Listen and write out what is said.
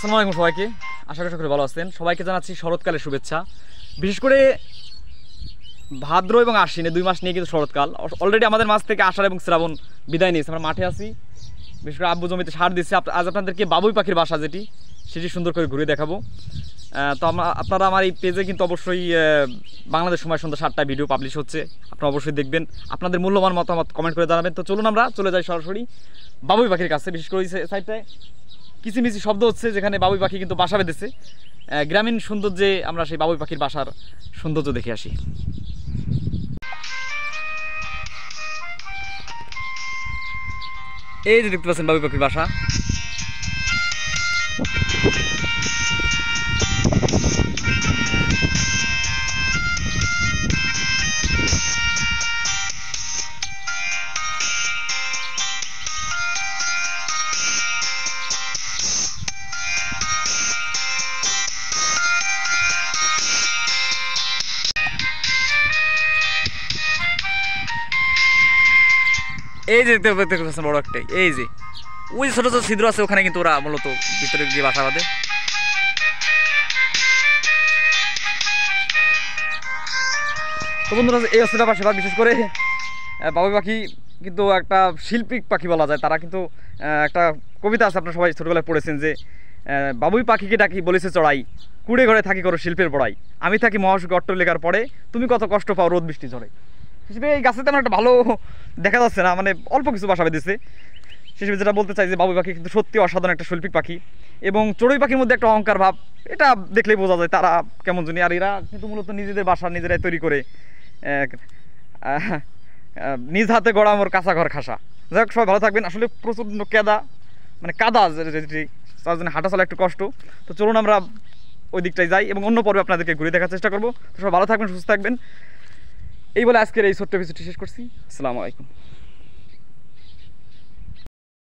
আসসালামু আলাইকুম সবাইকে, আশা করি সকলে ভালো আছেন। সবাইকে জানাচ্ছি শরৎকালের শুভেচ্ছা। বিশেষ করে ভাদ্র এবং আশ্বিনে 2 মাস নিয়ে কিন্তু শরৎকাল। অলরেডি আমাদের মাছ থেকে আষাঢ় এবং শ্রাবণ বিদায় নিয়েছে। আমরা মাঠে আছি, বিশেষ করে আব্বু জমিতে সার দিচ্ছে। আজ আপনাদেরকে বাবুই পাখির বাসা সেটি সুন্দর করে ঘুরে দেখাবো। তো আপনারা আমার এই পেজে কিন্তু অবশ্যই বাংলাদেশ সময় সন্ধ্যা 7টায় ভিডিও পাবলিশ হচ্ছে, আপনারা অবশ্যই দেখবেন। আপনাদের মূল্যবান মতামত কমেন্ট করে জানাবেন। তো চলুন আমরা চলে যাই সরাসরি বাবুই পাখির কাছে। বিশেষ করে এই সাইডটায় কিচিমিচি শব্দ হচ্ছে, যেখানে বাবুই পাখি কিন্তু বাসা বেঁধেছে। গ্রামীণ সৌন্দর্যে আমরা সেই বাবুই পাখির বাসার সৌন্দর্য দেখে আসি। এই যে দেখতে পাচ্ছেন বাবুই পাখির বাসা। এই যে দেখতে পাচ্ছেন বড় একটাই, এই যে ওই ছোট ছোট ছিদ্র আছে, ওখানে কিন্তু ওরা মূলত ভিতরে গিয়ে বাসা বাঁধে। তো বন্ধুরা, এই অস্ত্রটা পাশে বিশেষ করে বাবুই পাখি কিন্তু একটা শিল্পিক পাখি বলা যায়। তারা কিন্তু একটা কবিতা আছে, আপনারা সবাই ছোটবেলায় পড়েছেন, যে বাবুই পাখিকে ডাকি বলেছে চড়াই, কুড়ে ঘরে থাকি করো শিল্পের বড়াই, আমি থাকি মহাসুখে অট্টলিকার পরে, তুমি কত কষ্ট পাও রোদ বৃষ্টি ঝড়ে। হিসেবে এই গাছে তেমন একটা ভালো দেখা যাচ্ছে না, মানে অল্প কিছু বাসা বেঁধেছে। হিসেবে যেটা বলতে চাই যে বাবুই পাখি কিন্তু সত্যি অসাধারণ একটা শৈল্পিক পাখি, এবং চড়ুই পাখির মধ্যে একটা অহংকার ভাব, এটা দেখলেই বোঝা যায় তারা কেমন জানি। আর এরা কিন্তু মূলত নিজেদের বাসা নিজেরাই তৈরি করে, নিজ হাতে গড়া মোর কাঁচা ঘর খাসা। যাই হোক, সবাই ভালো থাকবেন। আসলে প্রচণ্ড কাদা যেটি, তার জন্য হাঁটা চলা একটু কষ্ট। তো চলুন আমরা ওই দিকটায় যাই এবং অন্য পর্বে আপনাদেরকে ঘুরে দেখার চেষ্টা করবো। তো সবাই ভালো থাকবেন, সুস্থ থাকবেন। এই বলে আজকের এই ছোট্ট ভিডিওটি শেষ করছি। আসসালামু আলাইকুম।